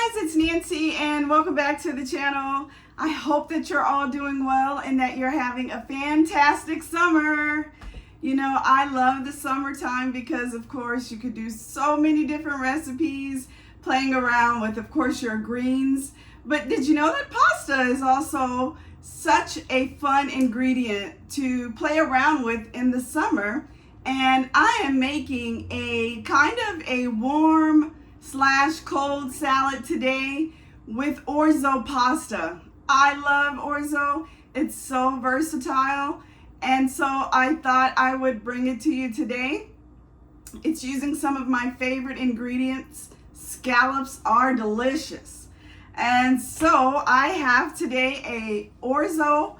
guys, it's Nancy and welcome back to the channel. I hope that you're all doing well and that you're having a fantastic summer. You know, I love the summertime because of course you could do so many different recipes playing around with, of course, your greens. But did you know that pasta is also such a fun ingredient to play around with in the summer? And I am making a kind of a warm / cold salad today with orzo pasta. I love orzo. It's so versatile. And so I thought I would bring it to you today. It's using some of my favorite ingredients. Scallops are delicious. And so I have today a orzo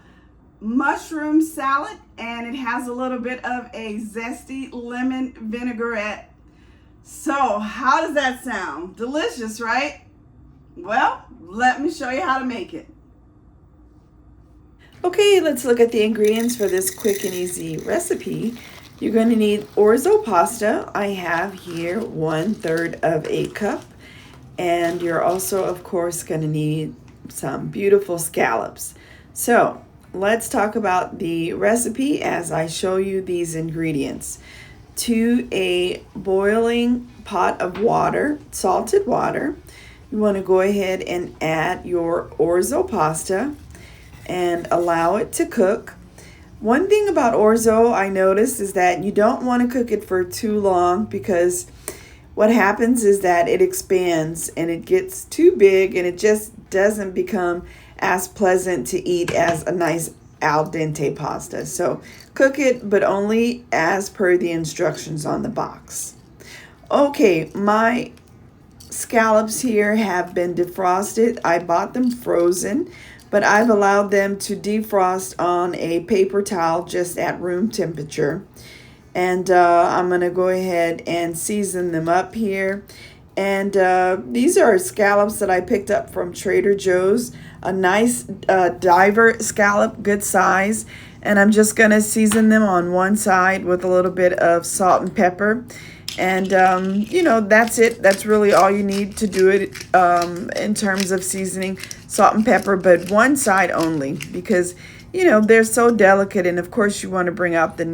mushroom salad, and it has a little bit of a zesty lemon vinaigrette. So how does that sound? Delicious, right? Well, let me show you how to make it. Okay, let's look at the ingredients for this quick and easy recipe. You're going to need orzo pasta. I have here 1/3 of a cup. And you're also, of course, going to need some beautiful scallops. So let's talk about the recipe as I show you these ingredients. To a boiling pot of water, salted water, you want to go ahead and add your orzo pasta and allow it to cook. One thing about orzo I noticed is that you don't want to cook it for too long, because what happens is that it expands and it gets too big and it just doesn't become as pleasant to eat as a nice al dente pasta. So cook it, but only as per the instructions on the box. Okay, my scallops here have been defrosted. I bought them frozen, but I've allowed them to defrost on a paper towel just at room temperature. And I'm going to go ahead and season them up here. And these are scallops that I picked up from Trader Joe's. A nice diver scallop, good size. And I'm just going to season them on one side with a little bit of salt and pepper. And, you know, that's it. That's really all you need to do it in terms of seasoning, salt and pepper, but one side only, because you know, they're so delicate, and of course you want to bring out the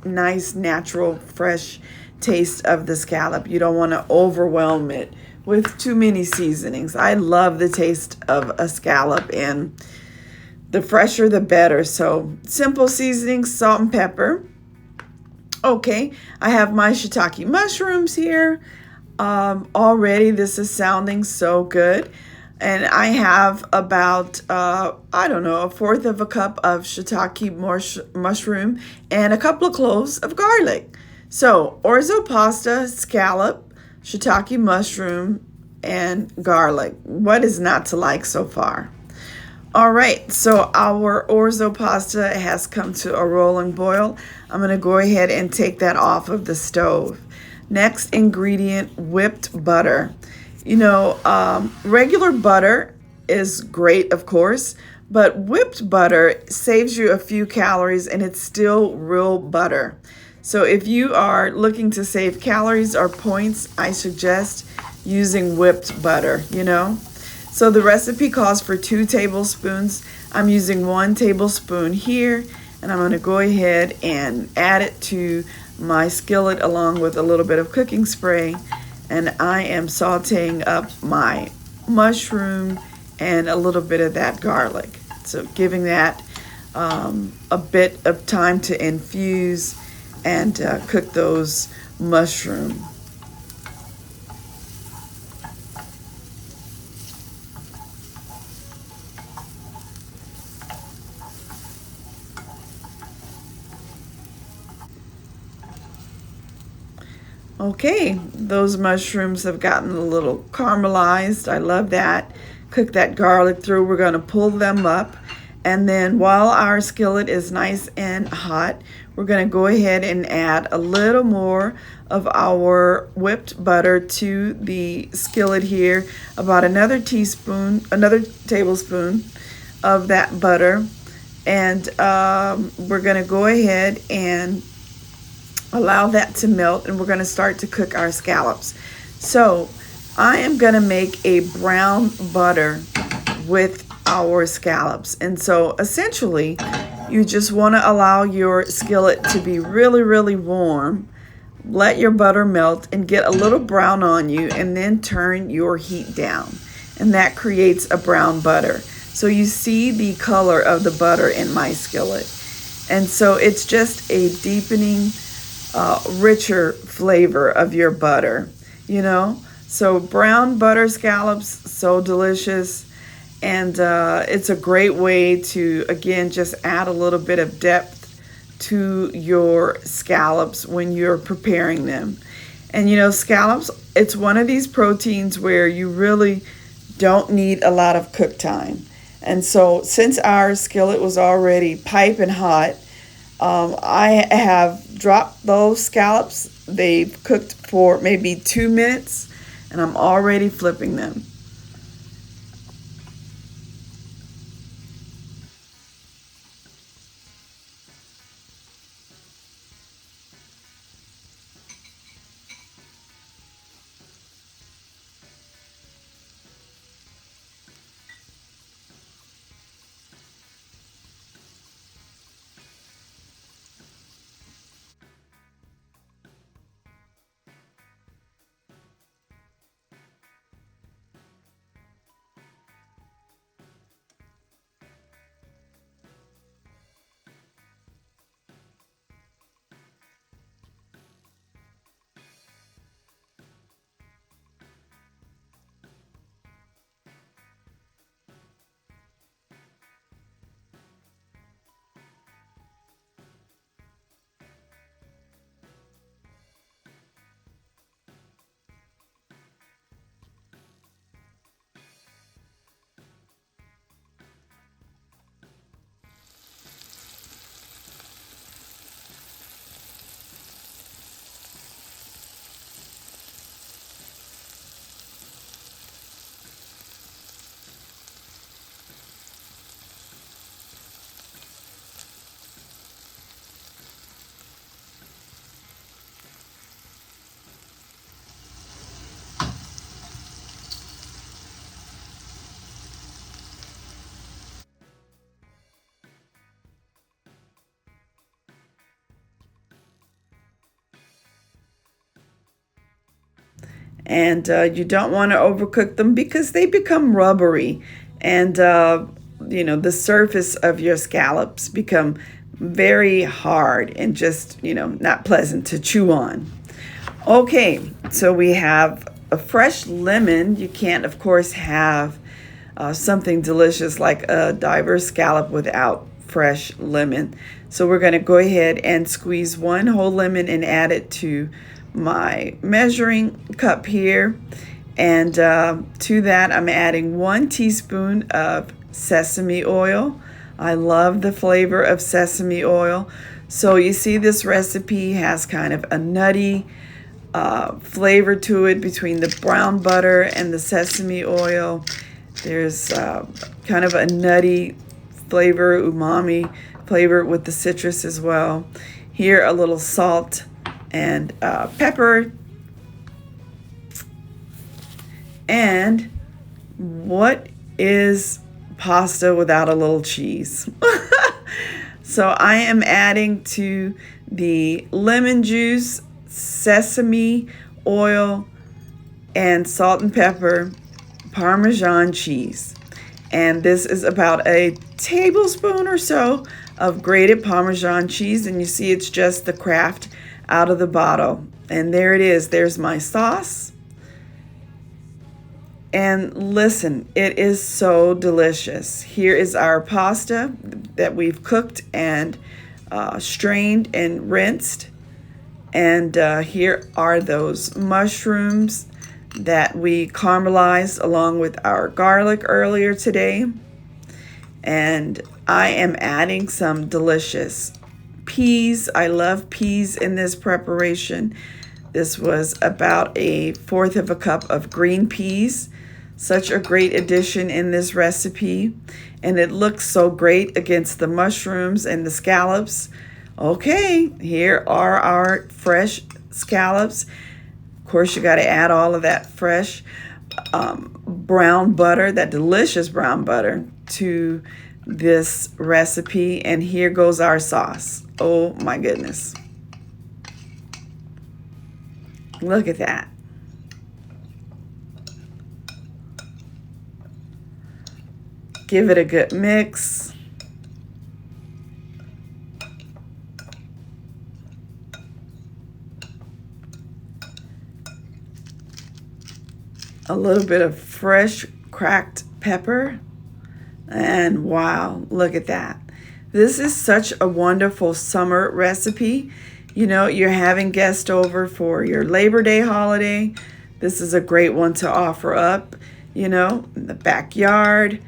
nice, natural, fresh taste of the scallop. You don't want to overwhelm it with too many seasonings. I love the taste of a scallop, and the fresher the better. So simple seasoning, salt and pepper. Okay, I have my shiitake mushrooms here. Already this is sounding so good. And I have about, I don't know, 1/4 of a cup of shiitake mushroom and a couple of cloves of garlic. So orzo pasta, scallop, shiitake mushroom, and garlic. What is not to like so far? All right, so our orzo pasta has come to a rolling boil. I'm going to go ahead and take that off of the stove. Next ingredient, whipped butter. You know, regular butter is great, of course, but whipped butter saves you a few calories and it's still real butter. So if you are looking to save calories or points, I suggest using whipped butter, you know. So the recipe calls for 2 tablespoons. I'm using 1 tablespoon here, and I'm going to go ahead and add it to my skillet along with a little bit of cooking spray. And I am sauteing up my mushroom and a little bit of that garlic. So giving that a bit of time to infuse and cook those mushrooms. Okay, those mushrooms have gotten a little caramelized. I love that. Cook that garlic through. We're going to pull them up. And then while our skillet is nice and hot, we're going to go ahead and add a little more of our whipped butter to the skillet here. About another tablespoon of that butter. And we're going to go ahead and allow that to melt, and we're going to start to cook our scallops. So I am going to make a brown butter with our scallops. And so essentially, you just want to allow your skillet to be really, really warm. Let your butter melt and get a little brown on you, and then turn your heat down. And that creates a brown butter. So you see the color of the butter in my skillet. And so it's just a deepening, richer flavor of your butter, you know. So brown butter scallops, so delicious. And it's a great way to, again, just add a little bit of depth to your scallops when you're preparing them. And you know, scallops, it's one of these proteins where you really don't need a lot of cook time. And so since our skillet was already piping hot, I have dropped those scallops. They've cooked for maybe 2 minutes, and I'm already flipping them. And you don't want to overcook them because they become rubbery, and you know, the surface of your scallops become very hard and just, you know, not pleasant to chew on. Okay, so we have a fresh lemon. You can't, of course, have something delicious like a diverse scallop without fresh lemon. So we're going to go ahead and squeeze 1 whole lemon and add it to my measuring cup here. And to that, I'm adding 1 teaspoon of sesame oil. I love the flavor of sesame oil. So you see, this recipe has kind of a nutty flavor to it between the brown butter and the sesame oil. There's kind of a nutty flavor, umami flavor with the citrus as well. Here, a little salt and pepper. And what is pasta without a little cheese? So I am adding to the lemon juice, sesame oil, and salt and pepper, Parmesan cheese. And this is about a tablespoon or so of grated Parmesan cheese. And you see, it's just the Kraft out of the bottle. And there it is. There's my sauce. And listen, it is so delicious. Here is our pasta that we've cooked and strained and rinsed. And here are those mushrooms that we caramelized along with our garlic earlier today. And I am adding some delicious peas. I love peas in this preparation. This was about 1/4 cup of green peas. Such a great addition in this recipe. And it looks so great against the mushrooms and the scallops. Okay, here are our fresh scallops. Of course, you got to add all of that fresh brown butter, that delicious brown butter, to this recipe. And here goes our sauce. Oh my goodness. Look at that. Give it a good mix. A little bit of fresh cracked pepper. And wow, look at that. This is such a wonderful summer recipe. You know, you're having guests over for your Labor Day holiday. This is a great one to offer up, you know, in the backyard.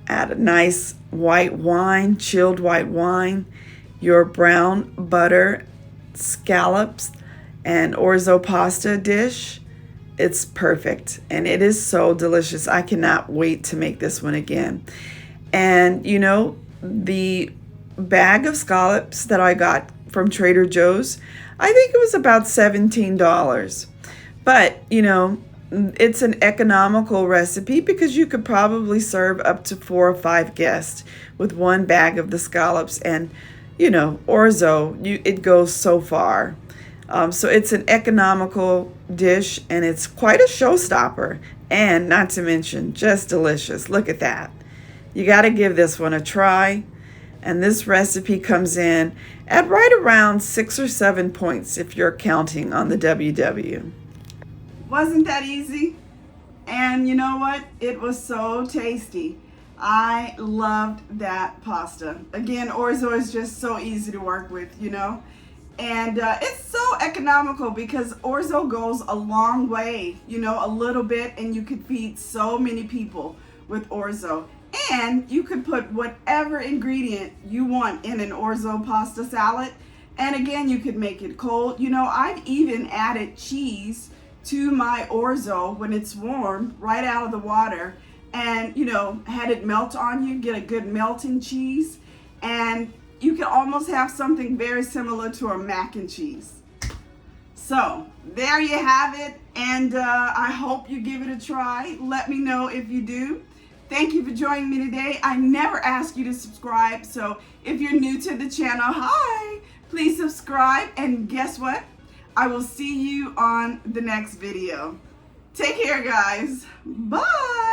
Add a nice white wine, chilled white wine, your brown butter, scallops, and orzo pasta dish. It's perfect, and it is so delicious. I cannot wait to make this one again. And you know, the bag of scallops that I got from Trader Joe's, I think it was about $17. But you know, it's an economical recipe because you could probably serve up to 4 or 5 guests with one bag of the scallops. And you know, orzo, it goes so far. So it's an economical dish, and it's quite a showstopper, and not to mention just delicious. Look at that. You got to give this one a try. And this recipe comes in at right around 6 or 7 points if you're counting on the WW. Wasn't that easy? And you know what? It was so tasty. I loved that pasta. Again, orzo is just so easy to work with, you know. And it's so economical because orzo goes a long way, you know, a little bit, and you could feed so many people with orzo. And you could put whatever ingredient you want in an orzo pasta salad. And again, you could make it cold. You know, I've even added cheese to my orzo when it's warm, right out of the water. And, you know, had it melt on you, get a good melting cheese. And you can almost have something very similar to a mac and cheese. So there you have it, and I hope you give it a try. Let me know if you do. Thank you for joining me today. I never ask you to subscribe, so if you're new to the channel, hi, please subscribe, and guess what? I will see you on the next video. Take care, guys. Bye.